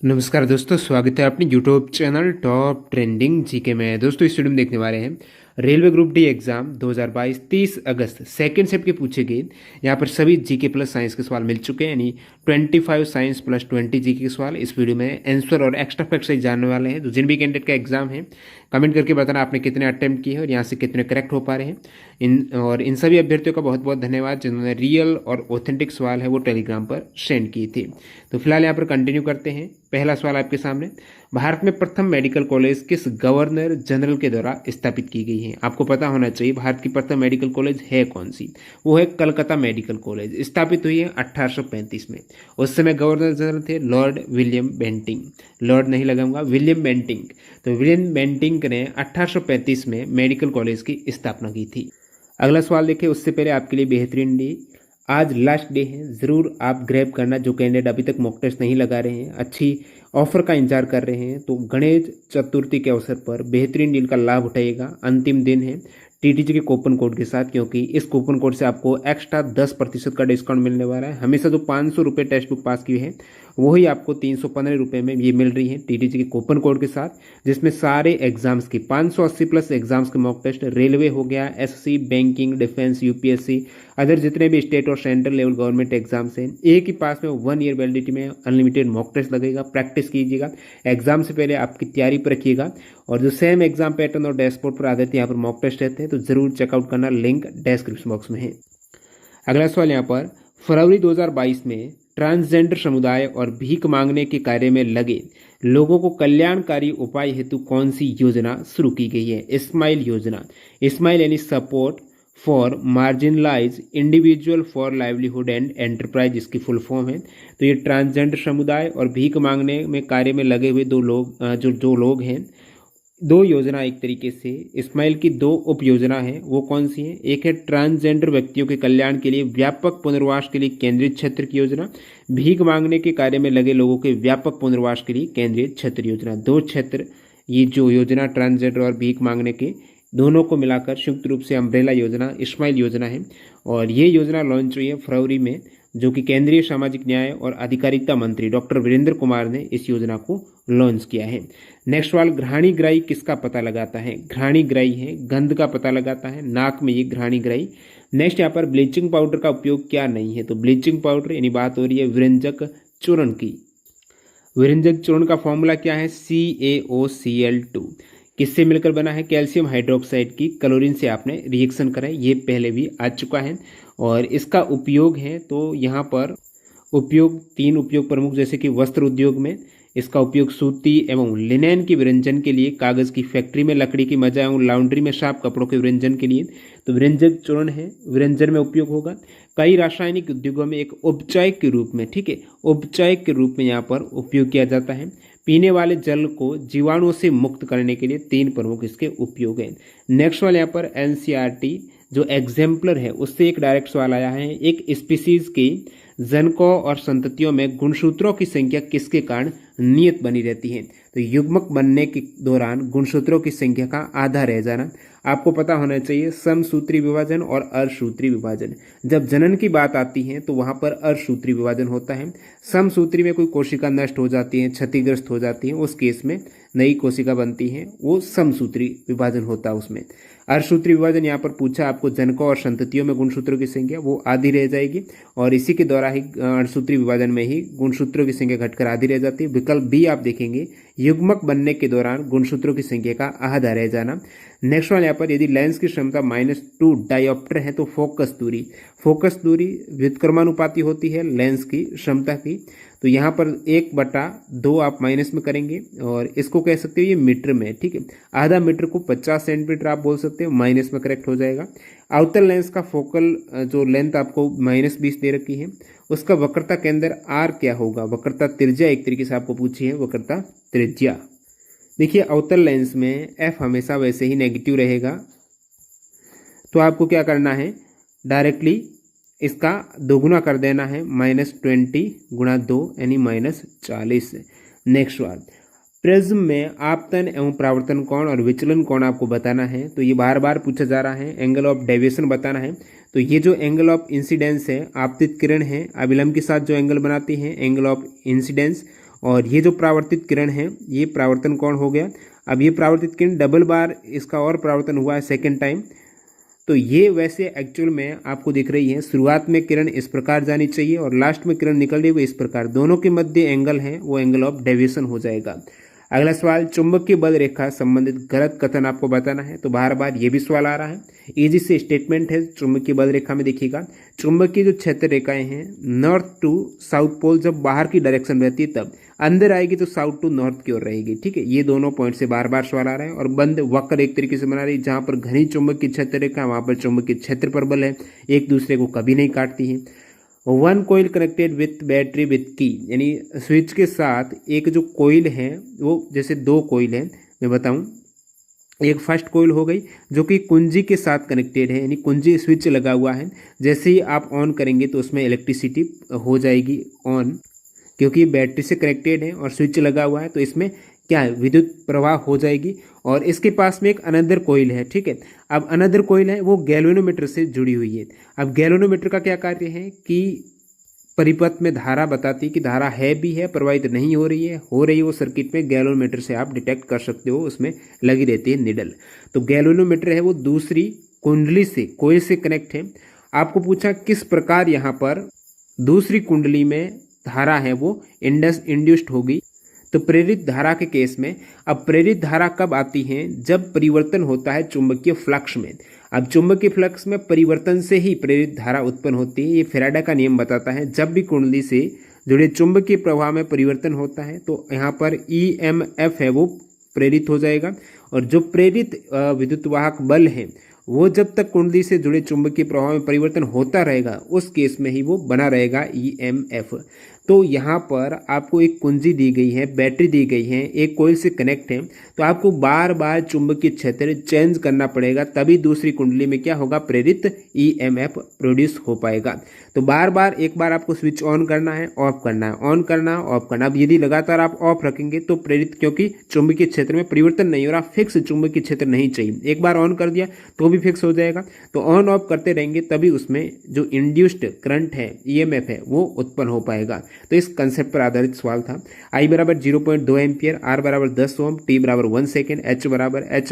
नमस्कार दोस्तों, स्वागत है अपने YouTube channel top trending GK में। दोस्तों इस वीडियो में देखने वाले हैं रेलवे ग्रुप डी एग्जाम 2022 30 अगस्त सेकंड शिफ्ट के पूछे गए यहाँ पर सभी जीके प्लस साइंस के सवाल मिल चुके हैं, यानी 25 साइंस प्लस 20 जीके के सवाल इस वीडियो में आंसर और एक्स्ट्रा फैक्ट से जानने वाले हैं। तो जिन भी कैंडिडेट का एग्जाम है कमेंट करके बताना आपने कितने अटेम्प्ट किए हैं और यहाँ से कितने करेक्ट हो पा रहे हैं। इन सभी अभ्यर्थियों का बहुत बहुत धन्यवाद जिन्होंने रियल और ऑथेंटिक सवाल है वो टेलीग्राम पर सेंड किए थे। तो फिलहाल यहाँ पर कंटिन्यू करते हैं। पहला सवाल आपके सामने, भारत में प्रथम मेडिकल कॉलेज किस गवर्नर जनरल के द्वारा स्थापित की गई है? आपको पता होना चाहिए भारत की प्रथम मेडिकल कॉलेज है कौन सी। वो है कलकत्ता मेडिकल कॉलेज। स्थापित हुई है 1835 में। उस समय गवर्नर जनरल थे लॉर्ड विलियम बेंटिंग। लॉर्ड नहीं लगाऊंगा, विलियम बेंटिंग। तो विलियम बेंटिंग ने 1835 में मेडिकल कॉलेज की स्थापना की थी। अगला सवाल देखिए, उससे पहले आपके लिए बेहतरीन डे, आज लास्ट डे है, ज़रूर आप ग्रैब करना। जो कैंडिडेट अभी तक मॉक टेस्ट नहीं लगा रहे हैं, अच्छी ऑफर का इंतजार कर रहे हैं, तो गणेश चतुर्थी के अवसर पर बेहतरीन डील का लाभ उठाइएगा। अंतिम दिन है टीटीजी के कूपन कोड के साथ, क्योंकि इस कूपन कोड से आपको एक्स्ट्रा 10% का डिस्काउंट मिलने वाला है। हमेशा जो 500 रुपये टेक्स्ट बुक पास की है वही आपको 315 रुपये में ये मिल रही है टीटीजी के कूपन कोड के साथ, जिसमें सारे एग्जाम्स की 580 प्लस एग्जाम्स के मॉक टेस्ट, रेलवे हो गया, SSC, banking, defence, UPSC, other जितने भी स्टेट और सेंट्रल लेवल गवर्नमेंट एग्जाम्स हैं, एक ही पास में 1 ईयर वैलिडिटी में अनलिमिटेड मॉक टेस्ट लगेगा। प्रैक्टिस कीजिएगा, एग्जाम से पहले आपकी तैयारी पर रखिएगा। और जो सेम एग्जाम पैटर्न और डैशबोर्ड पर आधारित यहाँ पर मॉक टेस्ट रहते हैं, तो जरूर चेकआउट करना, लिंक डिस्क्रिप्शन बॉक्स में है। अगला सवाल यहाँ पर, फरवरी 2022 में ट्रांसजेंडर समुदाय और भीख मांगने के कार्य में लगे लोगों को कल्याणकारी उपाय हेतु कौन सी योजना शुरू की गई है? स्माइल योजना। स्माइल यानी support for marginalise individual for livelihood and enterprise, इसकी फुल फॉर्म है। तो ये ट्रांसजेंडर समुदाय और भीख मांगने में कार्य में लगे हुए जो लोग हैं, दो योजना एक तरीके से स्माइल की दो उप योजना है। वो कौन सी है? एक है ट्रांसजेंडर व्यक्तियों के कल्याण के लिए व्यापक पुनर्वास के लिए केंद्रित क्षेत्र की योजना, भीख मांगने के कार्य में लगे लोगों के व्यापक पुनर्वास के लिए केंद्रित क्षेत्र योजना। दो क्षेत्र, ये जो योजना ट्रांसजेंडर और भीख मांगने के दोनों को मिलाकर संयुक्त रूप से अम्ब्रेला योजना स्माइल योजना है। और ये योजना लॉन्च हुई है फरवरी में, जो कि केंद्रीय सामाजिक न्याय और अधिकारिता मंत्री डॉक्टर वीरेंद्र कुमार ने इस योजना को लॉन्च किया है। नेक्स्ट सवाल, घ्राणी ग्राही किसका पता लगाता है? घ्राणी ग्राही है, गंध का पता लगाता है, नाक में ये घ्राणी ग्राही। नेक्स्ट यहाँ पर, ब्लीचिंग पाउडर का उपयोग क्या नहीं है? तो ब्लीचिंग पाउडर यानी बात हो रही है विरंजक चूर्ण की। विरंजक चूर्ण का फॉर्मूला क्या है? CaOCl2। किससे मिलकर बना है? कैल्शियम हाइड्रोक्साइड की क्लोरीन से आपने रिएक्शन करा है, ये पहले भी आ चुका है। और इसका उपयोग है, तो यहाँ पर उपयोग 3 उपयोग प्रमुख, जैसे कि वस्त्र उद्योग में इसका उपयोग सूती एवं लिनेन की विरंजन के लिए, कागज की फैक्ट्री में लकड़ी की मजा एवं लाउंड्री में साफ कपड़ों के विरंजन के लिए, तो विरंजक चूर्ण है, विरंजन में उपयोग होगा। कई रासायनिक उद्योगों में एक उपचायक के रूप में, ठीक है, उपचायक के रूप में यहाँ पर उपयोग किया जाता है। पीने वाले जल को जीवाणुओं से मुक्त करने के लिए 3 प्रमुख इसके उपयोग हैं। नेक्स्ट वाले यहाँ पर एनसीईआरटी जो एग्जाम्पलर है उससे एक डायरेक्ट सवाल आया है, एक स्पीसीज की जनकों और संततियों में गुणसूत्रों की संख्या किसके कारण नियत बनी रहती है? तो युग्मक बनने के दौरान गुणसूत्रों की संख्या का आधा रह जाना। आपको पता होना चाहिए समसूत्री विभाजन और अर्धसूत्री विभाजन। जब जनन की बात आती है तो वहां पर अर्धसूत्री विभाजन होता है। समसूत्री में कोई कोशिका नष्ट हो जाती है, क्षतिग्रस्त हो जाती है, उस केस में नई कोशिका बनती है, वो समसूत्री विभाजन होता है उसमें। अर्धसूत्री विभाजन यहाँ पर पूछा आपको, जनकों और संततियों में गुणसूत्रों की संख्या वो आधी रह जाएगी, और इसी के द्वारा ही अर्धसूत्री विभाजन में ही गुणसूत्रों की संख्या घटकर आधी रह जाती है। विकल्प बी आप देखेंगे, युग्मक बनने के दौरान गुणसूत्रों की संख्या का आधा रह जाना। नेक्स्ट वन यहाँ पर, यदि लेंस की क्षमता -2 डायोप्टर है तो फोकस दूरी व्युत्क्रमानुपाती होती है लेंस की क्षमता की। तो यहाँ पर 1/2 आप माइनस में करेंगे, और इसको कह सकते हो ये मीटर में, ठीक है। आधा मीटर को 50 सेंटीमीटर आप बोल सकते हो, माइनस में करेक्ट हो जाएगा। आउटर लेंस का फोकल जो लेंथ आपको -20 दे रखी है, उसका वक्रता केंद्र R क्या होगा? वक्रता त्रिज्या एक तरीके से आपको पूछी है, वक्रता त्रिज्या। देखिए आउटर लेंस में F हमेशा वैसे ही नेगेटिव रहेगा, तो आपको क्या करना है, डायरेक्टली इसका दोगुना कर देना है, -20 गुणा 2 यानी -40। नेक्स्ट बात, प्रिज्म में आपतन एवं परावर्तन कोण और विचलन कोण आपको बताना है। तो ये बार बार पूछा जा रहा है, एंगल ऑफ डेविएशन बताना है। तो ये जो एंगल ऑफ इंसिडेंस है, आपतित किरण है, अभिलंब के साथ जो एंगल बनाती है एंगल ऑफ इंसिडेंस, और ये जो परावर्तित किरण है ये परावर्तन कोण हो गया। अब ये परावर्तित किरण डबल बार इसका और परावर्तन हुआ है सेकेंड टाइम। तो ये वैसे एक्चुअल में आपको दिख रही है, शुरुआत में किरण इस प्रकार जानी चाहिए और लास्ट में किरण निकल रही है वो इस प्रकार, दोनों के मध्य एंगल है वो एंगल ऑफ डेविएशन हो जाएगा। अगला सवाल, चुंबकीय बल रेखा संबंधित गलत कथन आपको बताना है। तो बार बार ये भी सवाल आ रहा है, इजी से स्टेटमेंट है चुंबकीय बल रेखा में। देखिएगा, चुंबकीय जो क्षेत्र रेखाएं हैं नॉर्थ टू साउथ पोल जब बाहर की डायरेक्शन रहती है तब, अंदर आएगी तो साउथ टू नॉर्थ की ओर रहेगी। ठीक है, ये दोनों पॉइंट से बार बार सवाल आ रहा है। और बंद वक्र एक तरीके से बना रही है, जहां पर घनी चुंबकीय क्षेत्र रेखा वहां पर चुंबकीय क्षेत्र पर बल है, एक दूसरे को कभी नहीं काटती है। One coil connected with battery with key, यानी स्विच के साथ एक जो कोइल है वो जैसे दो कोइल है, मैं बताऊं, एक फर्स्ट कोइल हो गई जो कि कुंजी के साथ कनेक्टेड है, यानी कुंजी स्विच लगा हुआ है, जैसे ही आप ऑन करेंगे तो उसमें इलेक्ट्रिसिटी हो जाएगी ऑन, क्योंकि बैटरी से कनेक्टेड है और स्विच लगा हुआ है तो इसमें क्या है, विद्युत प्रवाह हो जाएगी। और इसके पास में एक अनदर कोइल है। ठीक है, अब अनदर कोइल है वो गैल्वेनोमीटर से जुड़ी हुई है। अब गैल्वेनोमीटर का क्या कार्य है कि परिपथ में धारा बताती है कि धारा है भी है, प्रवाहित नहीं हो रही है वो सर्किट में गैल्वेनोमीटर से आप डिटेक्ट कर सकते हो, उसमें लगी रहती है निडल। तो गैल्वेनोमीटर है वो दूसरी कुंडली से कोइल से कनेक्ट है। आपको पूछा किस प्रकार यहाँ पर दूसरी कुंडली में धारा है वो इंड्यूस्ड होगी। तो प्रेरित धारा के केस में, अब प्रेरित धारा कब आती है, जब परिवर्तन होता है चुंबकीय फ्लक्स में। अब चुंबकीय फ्लक्स में परिवर्तन से ही प्रेरित धारा उत्पन्न होती है। ये फैराडे का नियम बताता है, जब भी कुंडली से जुड़े चुंबकीय प्रवाह में परिवर्तन होता है तो यहाँ पर EMF है वो प्रेरित हो जाएगा। और जो प्रेरित विद्युत वाहक बल है वो जब तक कुंडली से जुड़े चुंबकीय प्रवाह में परिवर्तन होता रहेगा उस केस में ही वो बना रहेगा EMF। तो यहाँ पर आपको एक कुंजी दी गई है, बैटरी दी गई है, एक कोइल से कनेक्ट है, तो आपको बार बार चुंबकीय क्षेत्र चेंज करना पड़ेगा, तभी दूसरी कुंडली में क्या होगा, प्रेरित EMF प्रोड्यूस हो पाएगा। तो बार बार एक बार आपको स्विच ऑन करना है, ऑफ करना है, ऑन करना है, ऑफ करना। अब यदि लगातार आप ऑफ रखेंगे तो प्रेरित, क्योंकि चुंबकीय क्षेत्र में परिवर्तन नहीं हो रहा, फिक्स चुंबकीय क्षेत्र नहीं चाहिए, एक बार ऑन कर दिया तो भी फिक्स हो जाएगा। तो ऑन ऑफ करते रहेंगे तभी उसमें जो इंड्यूस्ड करंट है, EMF है, वो उत्पन्न हो पाएगा। तो इस कंसेप्ट पर आधारित सवाल था। I बराबर 0.2 एम्पियर, R बराबर 10 ओम, T बराबर 1 सेकेंड, H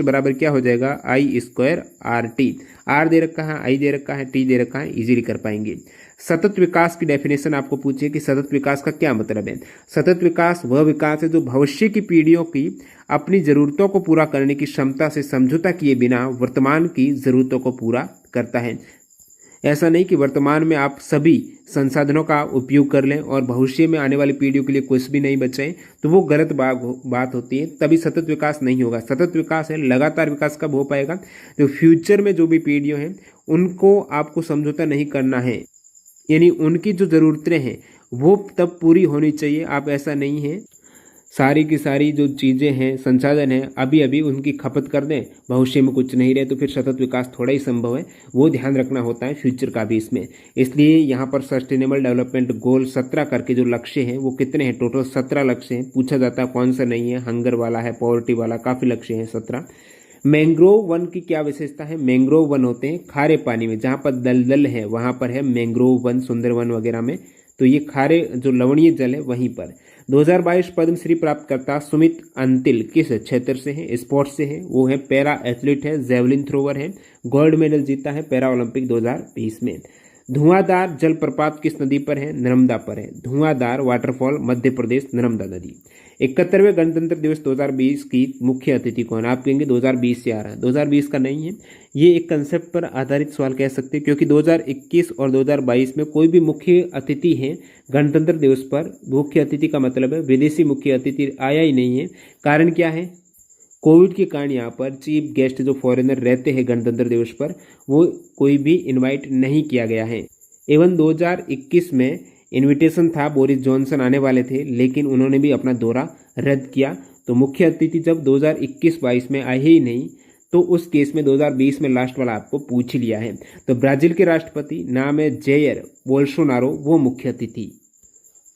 बराबर क्या हो जाएगा, I स्क्वायर RT। R दे रखा है, I दे रखा है, T दे रखा है, इजीली कर पाएंगे। सतत विकास की डेफिनेशन आपको पूछिए कि सतत विकास का क्या मतलब है। सतत विकास वह विकास है जो भविष्य की पीढ़ियों की अपनी जरूरतों को पूरा करने की क्षमता से समझौता किए बिना वर्तमान की जरूरतों को पूरा करता है। ऐसा नहीं कि वर्तमान में आप सभी संसाधनों का उपयोग कर लें और भविष्य में आने वाली पीढ़ियों के लिए कुछ भी नहीं बचाएं, तो वो गलत बात होती है, तभी सतत विकास नहीं होगा। सतत विकास है लगातार विकास कब हो पाएगा, जो फ्यूचर में जो भी पीढ़ियों हैं उनको आपको समझौता नहीं करना है, यानी उनकी जो ज़रूरतें हैं वो तब पूरी होनी चाहिए। आप ऐसा नहीं है सारी की सारी जो चीज़ें हैं, संसाधन हैं, अभी अभी उनकी खपत कर दें, भविष्य में कुछ नहीं रहे, तो फिर सतत विकास थोड़ा ही संभव है। वो ध्यान रखना होता है फ्यूचर का भी इसमें। इसलिए यहाँ पर सस्टेनेबल डेवलपमेंट गोल 17 करके जो लक्ष्य हैं वो कितने हैं, टोटल 17 लक्ष्य हैं। पूछा जाता है कौन सा नहीं है, हंगर वाला है, पॉवर्टी वाला, काफ़ी लक्ष्य हैं 17। मैंग्रोव वन की क्या विशेषता है, मैंग्रोव वन होते हैं खारे पानी में, जहाँ पर दलदल है वहाँ पर है मैंग्रोव वन, सुंदरवन वगैरह में, तो ये खारे जो लवणीय जल है वहीं पर। 2022 पद्मश्री प्राप्तकर्ता सुमित अंतिल किस क्षेत्र से हैं, स्पोर्ट्स से हैं, वो है पैरा एथलीट है, जेवलिन थ्रोवर है, गोल्ड मेडल जीता है पैरा ओलंपिक 2020 में। धुआंधार जलप्रपात किस नदी पर है, नर्मदा पर है। धुआंधार वाटरफॉल मध्य प्रदेश, नर्मदा नदी। 71वें गणतंत्र दिवस 2020 की मुख्य अतिथि कौन, आप कहेंगे 2020 से आ रहा है, 2020 का नहीं है, ये एक कंसेप्ट पर आधारित सवाल कह सकते हैं, क्योंकि 2021 और 2022 में कोई भी मुख्य अतिथि है गणतंत्र दिवस पर। मुख्य अतिथि का मतलब है विदेशी मुख्य अतिथि आया ही नहीं है। कारण क्या है, कोविड के कारण यहाँ पर चीफ गेस्ट जो फॉरेनर रहते हैं गणतंत्र दिवस पर वो कोई भी इनवाइट नहीं किया गया है। एवं 2021 में इनविटेशन था, बोरिस जॉनसन आने वाले थे लेकिन उन्होंने भी अपना दौरा रद्द किया। तो मुख्य अतिथि जब 2021-22 में आए ही नहीं तो उस केस में 2020 में लास्ट वाला आपको पूछ ही लिया है। तो ब्राजील के राष्ट्रपति नाम है जेयर बोल्सोनारो, वो मुख्य अतिथि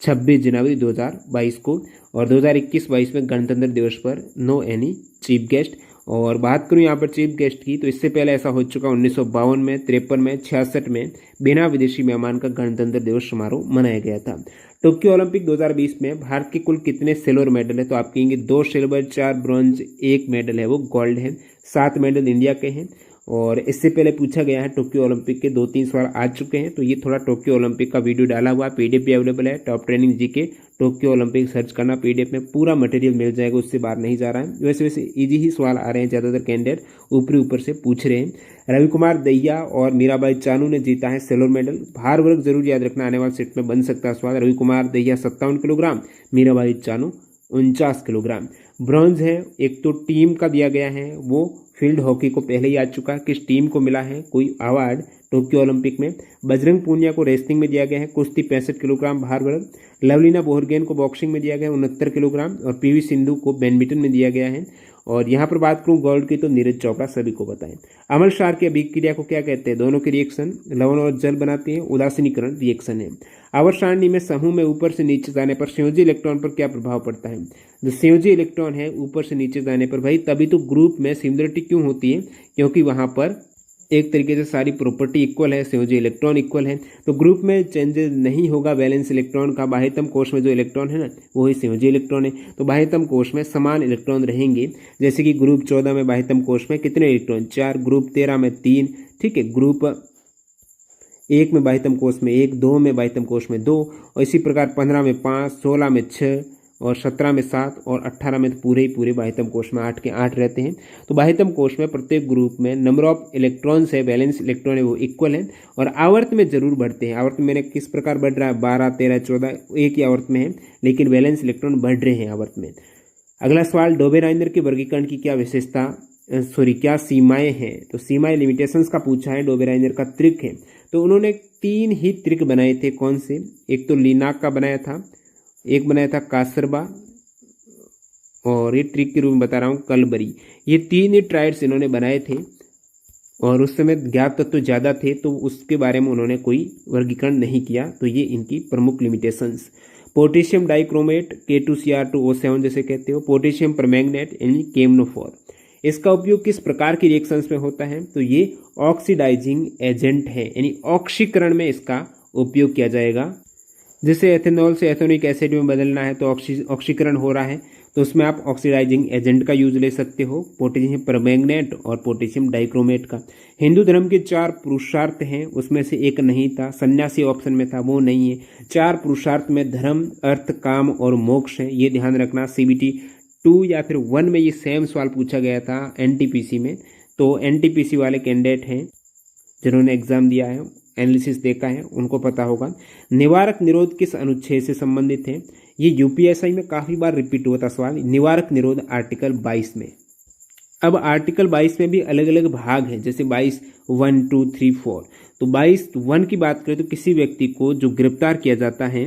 26 जनवरी 2022 को। और 2021-22 में गणतंत्र दिवस पर नो एनी चीफ गेस्ट। और बात करूं यहाँ पर चीफ गेस्ट की, तो इससे पहले ऐसा हो चुका 1952 में, 53 में, 66 में बिना विदेशी मेहमान का गणतंत्र दिवस समारोह मनाया गया था। टोक्यो ओलंपिक 2020 में भारत के कुल कितने सिल्वर मेडल है? तो आप कहेंगे 2 सिल्वर, 4 ब्रॉन्ज, 1 मेडल है वो गोल्ड है। 7 मेडल इंडिया के हैं। और इससे पहले पूछा गया है टोक्यो ओलंपिक के 2-3 सवाल आ चुके हैं, तो ये थोड़ा टोक्यो ओलंपिक का वीडियो डाला हुआ है, पीडीएफ भी अवेलेबल है। Top training GK Tokyo Olympic search करना, पीडीएफ में पूरा मटेरियल मिल जाएगा, उससे बाहर नहीं जा रहा है। वैसे वैसे इजी ही सवाल आ रहे हैं, ज़्यादातर कैंडिडेट ऊपर से पूछ रहे हैं। रवि कुमार दहिया और मीराबाई चानू ने जीता है सिल्वर मेडल। भार वर्ग जरूर याद रखना, आने वाले सेट में बन सकता है सवाल। Ravi Kumar Dahiya 57 kilogram, Mirabai Chanu 49 kilogram. Bronze है, एक तो टीम का दिया गया है, वो फील्ड हॉकी को पहले ही आ चुका है। किस टीम को मिला है कोई अवार्ड टोक्यो ओलंपिक में? बजरंग पूनिया को रेसलिंग में दिया गया है, कुश्ती 65 किलोग्राम भार वर्ग। लवलीना बोहरगेन को बॉक्सिंग में दिया गया है 69 किलोग्राम। और पीवी सिंधु को बैडमिंटन में दिया गया है। और यहाँ पर बात करूँ गोल्ड की, तो नीरज चोपड़ा सभी को बताएं। अमल क्षार की अभिक्रिया को क्या कहते हैं? दोनों के रिएक्शन लवण और जल बनाते हैं, उदासीनीकरण रिएक्शन है। आवर्त सारणी में समूह में ऊपर से नीचे जाने पर संयोजी इलेक्ट्रॉन पर क्या प्रभाव पड़ता है? जो संयोजी इलेक्ट्रॉन है ऊपर से नीचे जाने पर, भाई तभी तो ग्रुप में सिमिलरिटी क्यों होती है? क्योंकि वहां पर एक तरीके से सारी प्रॉपर्टी इक्वल है, संयोजी इलेक्ट्रॉन इक्वल है, तो ग्रुप में चेंजेस नहीं होगा वैलेंस इलेक्ट्रॉन का। बाह्यतम कोश में जो इलेक्ट्रॉन है ना, वो ही संयोजी इलेक्ट्रॉन है, तो बाह्यतम कोश में समान इलेक्ट्रॉन रहेंगे। जैसे कि ग्रुप 14 में बाह्यतम कोश में कितने इलेक्ट्रॉन? 4, ग्रुप 13 में 3, ठीक है, ग्रुप 1 में बाह्यतम कोश में 1, 2 में बाह्यतम कोश में 2, और इसी प्रकार 15 में 5, 16 में 6, और 17 में 7, और 18 में तो पूरे बाह्यतम कोश में 8 के 8 रहते हैं। तो बाह्यतम कोश में प्रत्येक ग्रुप में नंबर ऑफ इलेक्ट्रॉन्स है, वैलेंस इलेक्ट्रॉन है, वो इक्वल है। और आवर्त में जरूर बढ़ते हैं। आवर्त में मैंने किस प्रकार बढ़ रहा है? 12, 13, 14 एक ही आवर्त में है, लेकिन वैलेंस इलेक्ट्रॉन बढ़ रहे हैं आवर्त में। अगला सवाल, डोबेराइनर के वर्गीकरण की क्या विशेषता, क्या सीमाएं हैं? तो सीमाएं लिमिटेशंस का पूछा है। डोबेराइनर का त्रिक है, तो उन्होंने 3 ही त्रिक बनाए थे। कौन से? एक तो लिनाक का बनाया था, एक बनाया था कासरबा, और ये ट्रिक के रूप में बता रहा हूँ कलबरी। ये 3 ही ट्राइड्स इन्होंने बनाए थे, और उस समय ज्ञात तत्व ज़्यादा थे, तो उसके बारे में उन्होंने कोई वर्गीकरण नहीं किया। तो ये इनकी प्रमुख लिमिटेशंस। पोटेशियम डाइक्रोमेट K2Cr2O7 जैसे कहते हो, पोटेशियम परमैंगनेट यानी केमनोफोर, इसका उपयोग किस प्रकार की रिएक्शंस में होता है? तो ये ऑक्सीडाइजिंग एजेंट है, यानी ऑक्सीकरण में इसका उपयोग किया जाएगा। जैसे एथेनॉल से एथेनोइक एसिड में बदलना है, तो ऑक्सीकरण हो रहा है, तो उसमें आप ऑक्सीडाइजिंग एजेंट का यूज ले सकते हो, पोटेशियम परमैंगनेट और पोटेशियम डाइक्रोमेट का। हिंदू धर्म के 4 पुरुषार्थ हैं, उसमें से एक नहीं था, सन्यासी ऑप्शन में था, वो नहीं है। 4 पुरुषार्थ में धर्म, अर्थ, काम और मोक्ष है, ये ध्यान रखना। CBT 2 या फिर 1 में ये सेम सवाल पूछा गया था NTPC में, तो NTPC वाले कैंडिडेट हैं जिन्होंने एग्जाम दिया है, एनालिसिस देखा है, उनको पता होगा। निवारक निरोध किस अनुच्छेद से संबंधित है? ये यूपीएसआई में काफी बार रिपीट हुआ था सवाल। निवारक निरोध आर्टिकल 22 में। अब आर्टिकल 22 में भी अलग अलग भाग हैं, जैसे 22(1), 2, 3, 4। तो 22(1) की बात करें तो किसी व्यक्ति को जो गिरफ्तार किया जाता है,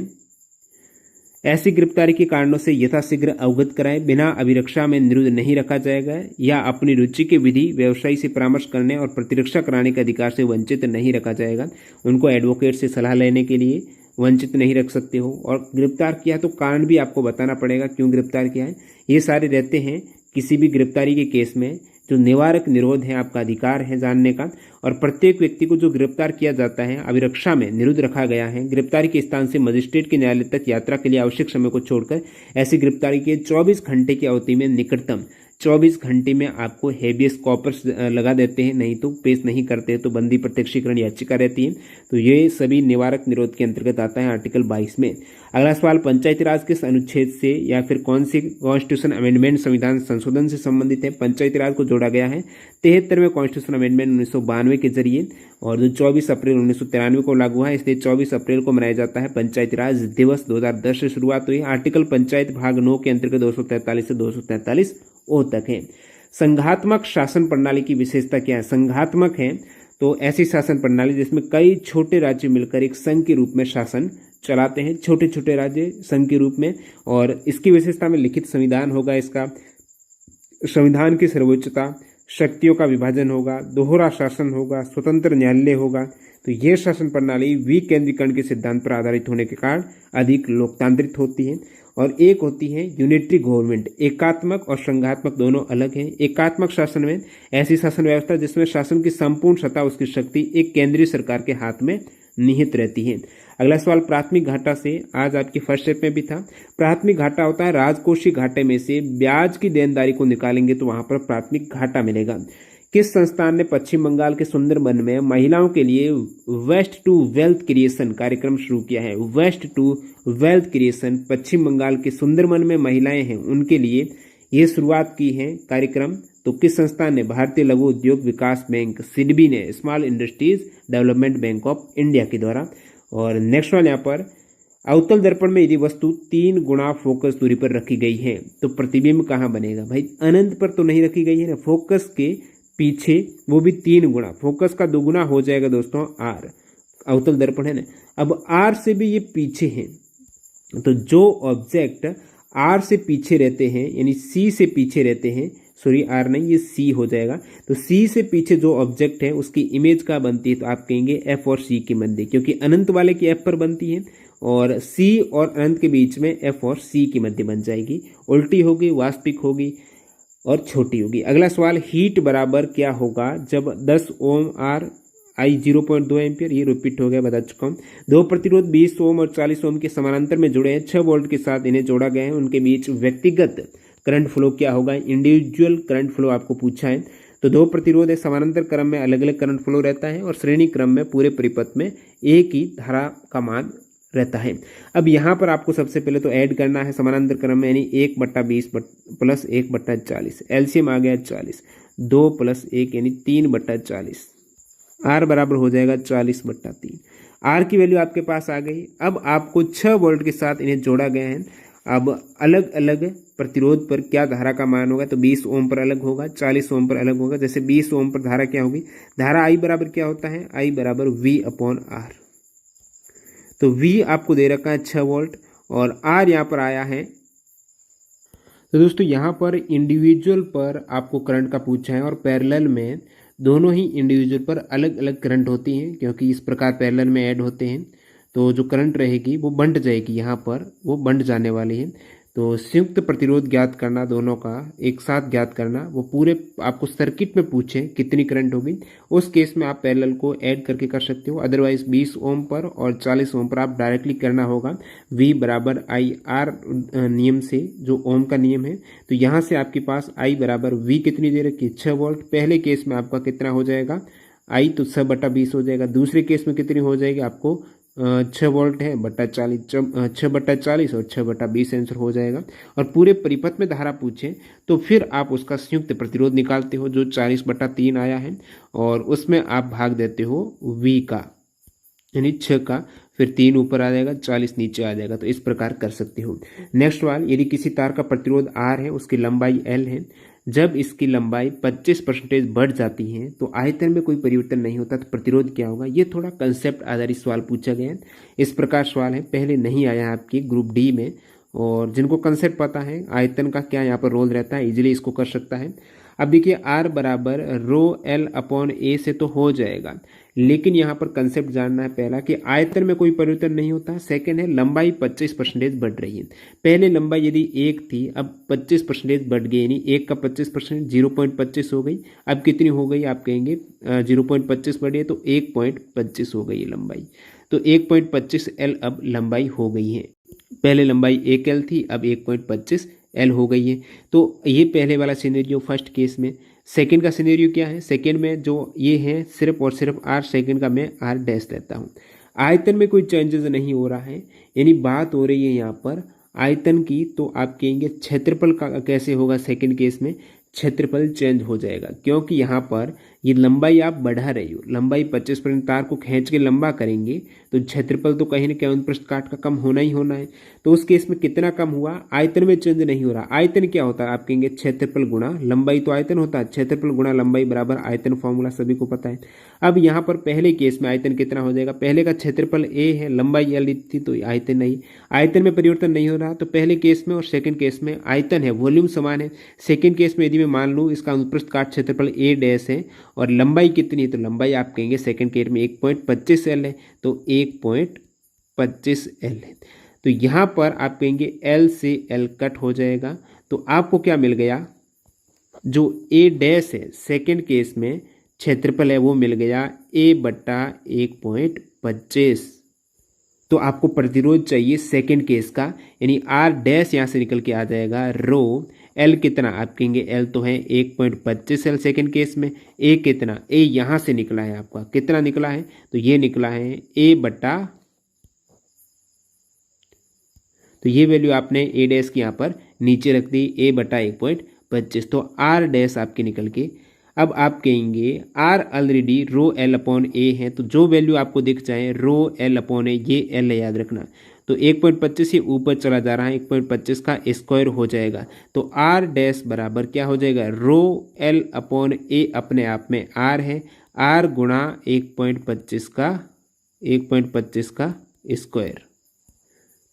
ऐसी गिरफ्तारी के कारणों से यथाशीघ्र अवगत कराएं, बिना अभिरक्षा में निरुद्ध नहीं रखा जाएगा, या अपनी रुचि के विधि व्यवसायी से परामर्श करने और प्रतिरक्षा कराने के अधिकार से वंचित नहीं रखा जाएगा। उनको एडवोकेट से सलाह लेने के लिए वंचित नहीं रख सकते हो। और गिरफ्तार किया तो कारण भी आपको बताना पड़ेगा, क्यों गिरफ्तार किया है। ये सारे रहते हैं किसी भी गिरफ्तारी के केस में। जो निवारक निरोध है आपका अधिकार है जानने का, और प्रत्येक व्यक्ति को जो गिरफ्तार किया जाता है अभिरक्षा में निरुद्ध रखा गया है। गिरफ्तारी के स्थान से मजिस्ट्रेट के न्यायालय तक यात्रा के लिए आवश्यक समय को छोड़कर ऐसी गिरफ्तारी के 24 घंटे की अवधि में निकटतम 24 घंटे में आपको हेबियस कॉर्पस लगा देते हैं, नहीं तो पेश नहीं करते तो बंदी प्रत्यक्षीकरण याचिका रहती है। तो ये सभी निवारक निरोध के अंतर्गत आता है आर्टिकल 22 में। अगला सवाल, पंचायती राज किस अनुच्छेद से या फिर कौन सी कॉन्स्टिट्यूशन अमेंडमेंट संविधान संशोधन से संबंधित है? पंचायती राज को जोड़ा गया है 73वें कॉन्स्टिट्यूशन अमेंडमेंट 1992 के जरिए, और जो 24 अप्रैल 1993 को लागू है, इसलिए 24 अप्रैल को मनाया जाता है पंचायती राज दिवस। 2010 से शुरुआत हुई। आर्टिकल पंचायत भाग 9 के अंतर्गत 243 से 243 ओ तक है। संघात्मक शासन प्रणाली की विशेषता क्या है? संघात्मक है तो ऐसी शासन प्रणाली जिसमें कई छोटे राज्य मिलकर एक संघ के रूप में शासन चलाते हैं, छोटे छोटे राज्य संघ के रूप में। और इसकी विशेषता में लिखित संविधान होगा, इसका संविधान की सर्वोच्चता, शक्तियों का विभाजन होगा, दोहरा शासन होगा, स्वतंत्र न्यायालय होगा। तो यह शासन प्रणाली विकेंद्रीकरण के सिद्धांत पर आधारित होने के कारण अधिक लोकतांत्रिक होती है। और एक होती है यूनिटरी गवर्नमेंट। एकात्मक और संघात्मक दोनों अलग हैं। एकात्मक शासन में ऐसी शासन व्यवस्था जिसमें शासन की संपूर्ण सत्ता, उसकी शक्ति एक केंद्रीय सरकार के हाथ में निहित रहती है। अगला सवाल प्राथमिक घाटा से, आज आपकी फर्स्ट स्टेप में भी था। प्राथमिक घाटा होता है राजकोषीय घाटे में से ब्याज की देनदारी को निकालेंगे तो वहां पर प्राथमिक घाटा मिलेगा। किस संस्थान ने पश्चिम बंगाल के सुंदरबन में महिलाओं के लिए वेस्ट टू वेल्थ क्रिएशन कार्यक्रम शुरू किया है? वेस्ट टू वेल्थ क्रिएशन, पश्चिम बंगाल के सुंदरबन में महिलाएं हैं उनके लिए ये शुरुआत की है कार्यक्रम। तो किस संस्थान ने? भारतीय लघु उद्योग विकास बैंक, सिडबी ने, small industries development bank of India के द्वारा। और नेक्स्ट वन यहाँ पर, अवतल दर्पण में यदि वस्तु 3 गुना फोकस दूरी पर रखी गई है तो प्रतिबिंब कहाँ बनेगा? भाई अनंत पर तो नहीं रखी गई है ना, फोकस के पीछे, वो भी 3 गुना, फोकस का 2 गुना हो जाएगा दोस्तों आर, अवतल दर्पण है ना। अब आर से भी ये पीछे हैं, तो जो ऑब्जेक्ट आर से पीछे रहते हैं यानी सी से पीछे रहते हैं, सॉरी आर नहीं ये सी हो जाएगा, तो सी से पीछे जो ऑब्जेक्ट है उसकी इमेज क्या बनती है? तो आप कहेंगे एफ और सी के मध्य, क्योंकि अनंत वाले की एफ पर बनती है और सी और अनंत के बीच में एफ और सी की मध्य बन जाएगी। उल्टी होगी, वास्तविक होगी और छोटी होगी। अगला सवाल, हीट बराबर क्या होगा जब 10 ओम आर आई 0.2 एम्पियर, ये रिपीट हो गया, बता चुका हूँ। दो प्रतिरोध 20 ओम और 40 ओम के समानांतर में जुड़े हैं, 6 वोल्ट के साथ इन्हें जोड़ा गया है, उनके बीच व्यक्तिगत करंट फ्लो क्या होगा? इंडिविजुअल करंट फ्लो आपको पूछा है। तो दो प्रतिरोध है, समानांतर क्रम में अलग अलग करंट फ्लो रहता है और श्रेणी क्रम में पूरे परिपथ में एक ही धारा का मान रहता है। अब यहाँ पर आपको सबसे पहले तो ऐड करना है समानांतर क्रम में, यानी 1/20 प्लस 1/40, एलसीएम आ गया 40, 2 + 1 यानी 3/40, आर बराबर हो जाएगा 40/3। आर की वैल्यू आपके पास आ गई। अब आपको 6 वोल्ट के साथ इन्हें जोड़ा गया है। अब अलग अलग प्रतिरोध पर क्या धारा का मान होगा? तो 20 ओम पर अलग होगा, 40 ओम पर अलग होगा। जैसे 20 ओम पर धारा क्या होगी? धारा आई बराबर क्या होता है? आई बराबर V/R। तो V आपको दे रखा है 6 वोल्ट और R यहाँ पर आया है। तो दोस्तों यहाँ पर इंडिविजुअल पर आपको करंट का पूछा है और पैरेलल में दोनों ही इंडिविजुअल पर अलग अलग करंट होती हैं, क्योंकि इस प्रकार पैरेलल में ऐड होते हैं तो जो करंट रहेगी वो बंट जाएगी, यहाँ पर वो बंट जाने वाली है। तो संयुक्त प्रतिरोध ज्ञात करना, दोनों का एक साथ ज्ञात करना, वो पूरे आपको सर्किट में पूछे कितनी करंट होगी, उस केस में आप पैरेलल को ऐड करके कर सकते हो। अदरवाइज 20 ओम पर और 40 ओम पर आप डायरेक्टली करना होगा V बराबर IR नियम से, जो ओम का नियम है। तो यहाँ से आपके पास I बराबर V कितनी दे रखी है? 6 वोल्ट। पहले केस में आपका कितना हो जाएगा? I तो 6/20 हो जाएगा। दूसरे केस में कितनी हो जाएगी? आपको 6 वोल्ट है बटा 40, 6/40 और 6/20 आंसर हो जाएगा। और पूरे परिपथ में धारा पूछे तो फिर आप उसका संयुक्त प्रतिरोध निकालते हो जो 40/3 आया है और उसमें आप भाग देते हो V का, यानी 6 का, फिर 3 ऊपर आ जाएगा, 40 नीचे आ जाएगा। तो इस प्रकार कर सकते हो। नेक्स्ट सवाल, यदि किसी तार का प्रतिरोध R है, उसकी लंबाई L है, जब इसकी लंबाई 25% बढ़ जाती है तो आयतन में कोई परिवर्तन नहीं होता, तो प्रतिरोध क्या होगा? ये थोड़ा कंसेप्ट आधारित सवाल पूछा गया है। इस प्रकार सवाल है, पहले नहीं आया है आपकी ग्रुप डी में, और जिनको कंसेप्ट पता है आयतन का क्या यहाँ पर रोल रहता है, इजीली इसको कर सकता है। अब देखिए R बराबर ρL/A से तो हो जाएगा, लेकिन यहाँ पर कंसेप्ट जानना है पहला कि आयतन में कोई परिवर्तन नहीं होता। सेकंड है लंबाई 25% बढ़ रही है। पहले लंबाई यदि 1 थी, अब 25% बढ़ गई, यानी 1 का 25% 0.25 हो गई। अब कितनी हो गई? आप कहेंगे 0.25 बढ़ी है तो 1.25 हो गई लंबाई। तो 1.25 L अब लंबाई हो गई है। पहले लंबाई 1 L थी, अब 1.25 L हो गई है। तो ये पहले वाला सिनेरियो फर्स्ट केस में। सेकंड का सिनेरियो क्या है? सेकंड में जो ये है सिर्फ और सिर्फ R, सेकंड का मैं R डैश लेता हूँ। आयतन में कोई चेंजेस नहीं हो रहा है, यानी बात हो रही है यहाँ पर आयतन की। तो आप कहेंगे क्षेत्रफल का कैसे होगा? सेकंड केस में क्षेत्रफल चेंज हो जाएगा, क्योंकि यहाँ पर ये लंबाई आप बढ़ा रही हो। लंबाई 25% तार को खींच के लंबा करेंगे तो क्षेत्रफल तो कहीं ना कहीं 49 का कम होना ही होना है। तो उस केस में कितना कम हुआ? आयतन में चेंज नहीं हो रहा। आयतन क्या होता है? आप कहेंगे क्षेत्रफल गुणा लंबाई, तो आयतन होता है। क्षेत्रफल गुणा लंबाई बराबर आयतन, फॉर्मूला सभी को पता है। अब यहाँ पर पहले केस में आयतन कितना हो जाएगा? पहले का क्षेत्रफल A है, लंबाई L थी, तो आयतन नहीं, आयतन में परिवर्तन नहीं हो रहा। तो पहले केस में और सेकंड केस में आयतन है, वॉल्यूम समान है। सेकंड केस में यदि मैं मान लूँ इसका अनुप्रस्थ काट क्षेत्रफल A डैश है और लंबाई कितनी है, तो लंबाई आप कहेंगे सेकंड केस में 1.25 L है, तो 1.25 L है। तो तो यहाँ पर आप कहेंगे L से L कट हो जाएगा, तो आपको क्या मिल गया, जो A डैश है सेकेंड केस में क्षेत्रफल है वो मिल गया A/1.25। तो आपको प्रतिरोध चाहिए सेकेंड केस का, यानी R डैश यहाँ से निकल के आ जाएगा रो L कितना, आप कहेंगे L तो है 1.25 L सेकेंड केस में, A कितना, A यहाँ से निकला है आपका, कितना निकला है, तो ये निकला है तो ये वैल्यू आपने A डैश की यहाँ पर नीचे रख दी A/1.25, तो R डैश आपके निकल के। अब आप कहेंगे R ऑलरेडी रो L/A है, तो जो वैल्यू आपको दिख जाए रो L/A, ये L है याद रखना, तो 1.25 ये ऊपर चला जा रहा है, 1.25 का स्क्वायर हो जाएगा, तो R डैश बराबर क्या हो जाएगा, रो L/A अपने आप में R है, R गुणा 1.25 का स्क्वायर।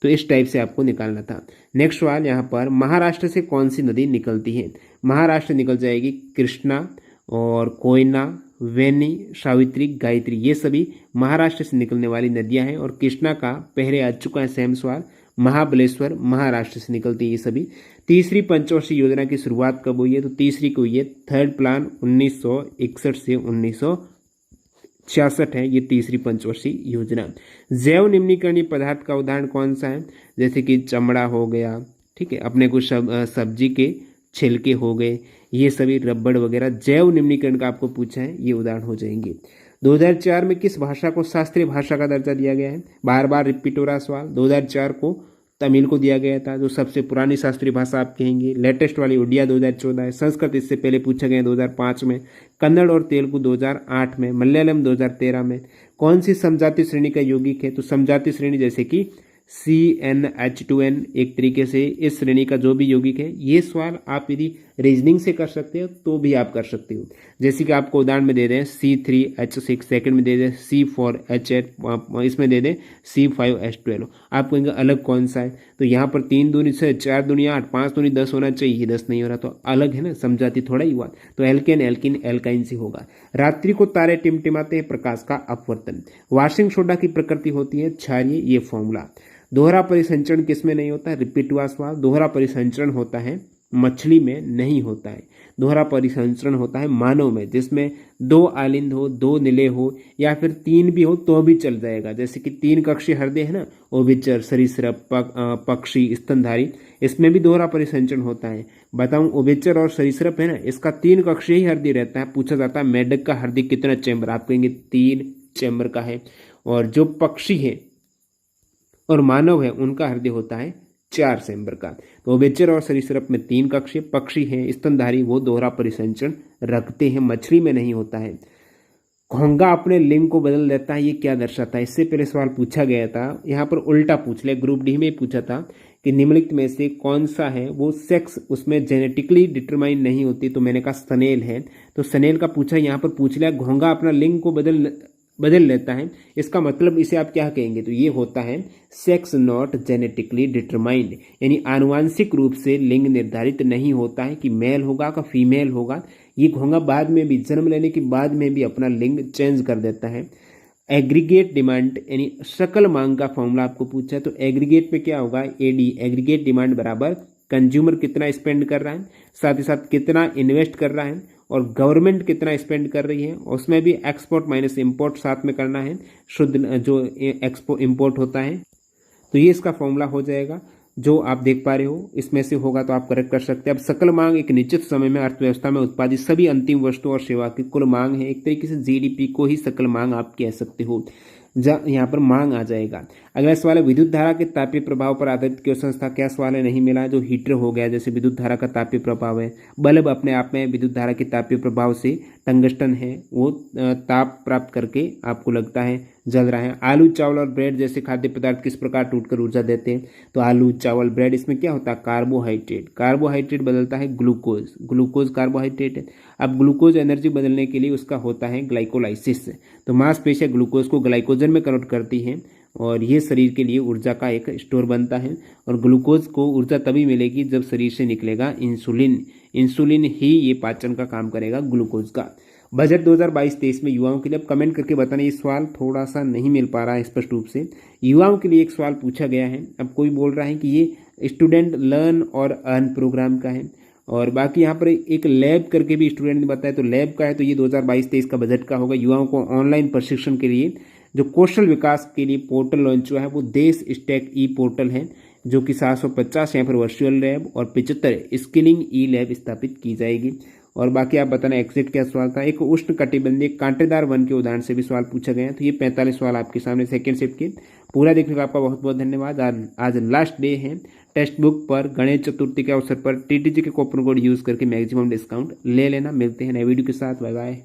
तो इस टाइप से आपको निकालना था। नेक्स्ट सवाल यहाँ पर, महाराष्ट्र से कौन सी नदी निकलती है, महाराष्ट्र निकल जाएगी कृष्णा और कोयना, वेनी, सावित्री, गायत्री, ये सभी महाराष्ट्र से निकलने वाली नदियां हैं। और कृष्णा का पहले आ चुका है सेम सवाल, महाबलेश्वर महाराष्ट्र से निकलती है ये सभी। तीसरी पंचवर्षीय योजना की शुरुआत कब हुई है, तो तीसरी को हुई है थर्ड प्लान 1961 से 1966 है ये तीसरी पंचवर्षीय योजना। जैव निम्नीकरणीय पदार्थ का उदाहरण कौन सा है, जैसे कि चमड़ा हो गया, ठीक है, अपने कुछ सब्जी के छिलके हो गए, ये सभी रबड़ वगैरह जैव निम्नीकरण का आपको पूछा है, ये उदाहरण हो जाएंगे। 2004 में किस भाषा को शास्त्रीय भाषा का दर्जा दिया गया है, बार बार रिपीट हो रहा सवाल। 2004 को तमिल को दिया गया था, जो सबसे पुरानी शास्त्रीय भाषा आप कहेंगे। लेटेस्ट वाली उड़िया 2014 है। संस्कृत इससे पहले पूछा गया 2005 में। कन्नड़ और तेलुगु 2008 में। मलयालम 2013 में। कौन सी समजाति श्रेणी का यौगिक है, तो समजाति श्रेणी जैसे कि CnH2n एक तरीके से इस श्रेणी का जो भी यौगिक है। ये सवाल आप यदि रीजनिंग से कर सकते हो तो भी आप कर सकते हो, जैसे कि आपको उदाहरण में दे दें C3H6, सेकंड में दे दें C4H8, इसमें दे दें C5H12, आप कहेंगे अलग कौन सा है, तो यहाँ पर 3 दूनी 6, 4 दूनी 8, 5 दूनी 10 होना चाहिए, 10 नहीं हो रहा, तो अलग है ना, समझाती थोड़ा ही हुआ, तो एल्केन एल्किन एल्काइन से होगा। रात्रि को तारे टिमटिमाते हैं, प्रकाश का अपवर्तन। वाशिंग सोडा की प्रकृति होती है क्षारीय, ये फॉर्मूला। दोहरा परिसंचरण किसमें नहीं होता है, रिपीट हुआ सवाल। दोहरा परिसंचरण होता है मछली में, नहीं होता है। दोहरा परिसंचरण होता है मानव में, जिसमें 2 आलिंद हो, 2 नीले हो, या फिर 3 भी हो तो भी चल जाएगा, जैसे कि 3 कक्षीय हृदय है ना, उभयचर, सरीसृप, पक्षी, स्तनधारी, इसमें भी दोहरा परिसंचरण होता है। बताऊं, उभयचर और सरीसृप है ना, इसका 3 कक्षीय ही हृदय रहता है। पूछा जाता है मेढक का हृदय कितना चैम्बर, आप कहेंगे 3 चैम्बर का है। और जो पक्षी है और मानव है उनका हृदय होता है 4 चैम्बर का। तो उभयचर और सरीसृप में 3 कक्षीय, पक्षी हैं स्तनधारी वो दोहरा परिसंचरण रखते हैं, मछली में नहीं होता है। घोंघा अपने लिंग को बदल देता है, ये क्या दर्शाता है, इससे पहले सवाल पूछा गया था, यहाँ पर उल्टा पूछ लिया। ग्रुप डी में पूछा था कि निम्नलिखित में से कौन सा है वो सेक्स उसमें जेनेटिकली डिटरमाइन नहीं होती, तो मैंने कहा स्नेल है, तो स्नेल का पूछा, यहाँ पर पूछ लिया घोंघा अपना लिंग को बदल लेता है, इसका मतलब इसे आप क्या कहेंगे, तो ये होता है सेक्स नॉट जेनेटिकली डिटरमाइंड, यानी आनुवांशिक रूप से लिंग निर्धारित नहीं होता है कि मेल होगा का फीमेल होगा। ये घोंघा बाद में भी, जन्म लेने के बाद में भी अपना लिंग चेंज कर देता है। एग्रीगेट डिमांड यानी सकल मांग का फॉर्मूला आपको पूछा है, तो एग्रीगेट में क्या होगा, AD, एग्रीगेट डिमांड बराबर कंज्यूमर कितना स्पेंड कर रहा है, साथ ही साथ कितना इन्वेस्ट कर रहा है, और गवर्नमेंट कितना स्पेंड कर रही है, उसमें भी एक्सपोर्ट माइनस इंपोर्ट साथ में करना है, शुद्ध जो एक्सपोर्ट इंपोर्ट होता है। तो ये इसका फॉर्मूला हो जाएगा, जो आप देख पा रहे हो, इसमें से होगा तो आप करेक्ट कर सकते हैं। अब सकल मांग एक निश्चित समय में अर्थव्यवस्था में उत्पादित सभी अंतिम वस्तु और सेवा की कुल मांग है। एक तरीके से GDP को ही सकल मांग आप कह सकते हो, यहाँ पर मांग आ जाएगा। अगला सवाल है, विद्युत धारा के तापीय प्रभाव पर आधारित क्यों संस्था, क्या सवाल है, नहीं मिला, जो हीटर हो गया, जैसे विद्युत धारा का तापीय प्रभाव है। बल्ब अपने आप में विद्युत धारा के तापीय प्रभाव से, टंगस्टन है वो ताप प्राप्त करके आपको लगता है जल रहा है। आलू, चावल और ब्रेड जैसे खाद्य पदार्थ किस प्रकार टूटकर ऊर्जा देते हैं, तो आलू, चावल, ब्रेड, इसमें क्या होता है, कार्बोहाइड्रेट, कार्बोहाइड्रेट बदलता है ग्लूकोज, ग्लूकोज कार्बोहाइड्रेट है। अब ग्लूकोज एनर्जी बदलने के लिए उसका होता है ग्लाइकोलाइसिस, तो मांसपेशियां ग्लूकोज को ग्लाइकोजन में कन्वर्ट करती हैं, और ये शरीर के लिए ऊर्जा का एक स्टोर बनता है। और ग्लूकोज को ऊर्जा तभी मिलेगी जब शरीर से निकलेगा इंसुलिन, इंसुलिन ही ये पाचन का काम करेगा ग्लूकोज का। बजट 2022-23 में युवाओं के लिए, अब कमेंट करके बताना, ये सवाल थोड़ा सा नहीं मिल पा रहा है स्पष्ट रूप से। युवाओं के लिए एक सवाल पूछा गया है। अब कोई बोल रहा है कि ये स्टूडेंट लर्न और अर्न प्रोग्राम का है, और बाकी यहाँ पर एक लैब करके भी स्टूडेंट ने बताया, तो लैब का है, तो ये 2022-23 का बजट का होगा। युवाओं को ऑनलाइन प्रशिक्षण के लिए जो कौशल विकास के लिए पोर्टल लॉन्च हुआ है वो देश स्टैक ई पोर्टल है, जो कि 750 यहाँ पर वर्चुअल लैब और 75 स्किलिंग ई लैब स्थापित की जाएगी। और बाकी आप बताना एग्जैक्ट क्या सवाल था। एक उष्ण कटिबंधीय कांटेदार वन के उदाहरण से भी सवाल पूछा गया है। तो ये 45 सवाल आपके सामने सेकंड शिफ्ट के। पूरा देखने का आपका बहुत बहुत धन्यवाद। आज लास्ट डे है। टेक्स्ट बुक पर गणेश चतुर्थी के अवसर पर टीटीजी के कूपन कोड यूज करके मैक्सिमम डिस्काउंट ले लेना। मिलते हैं नए वीडियो के साथ। Bye bye.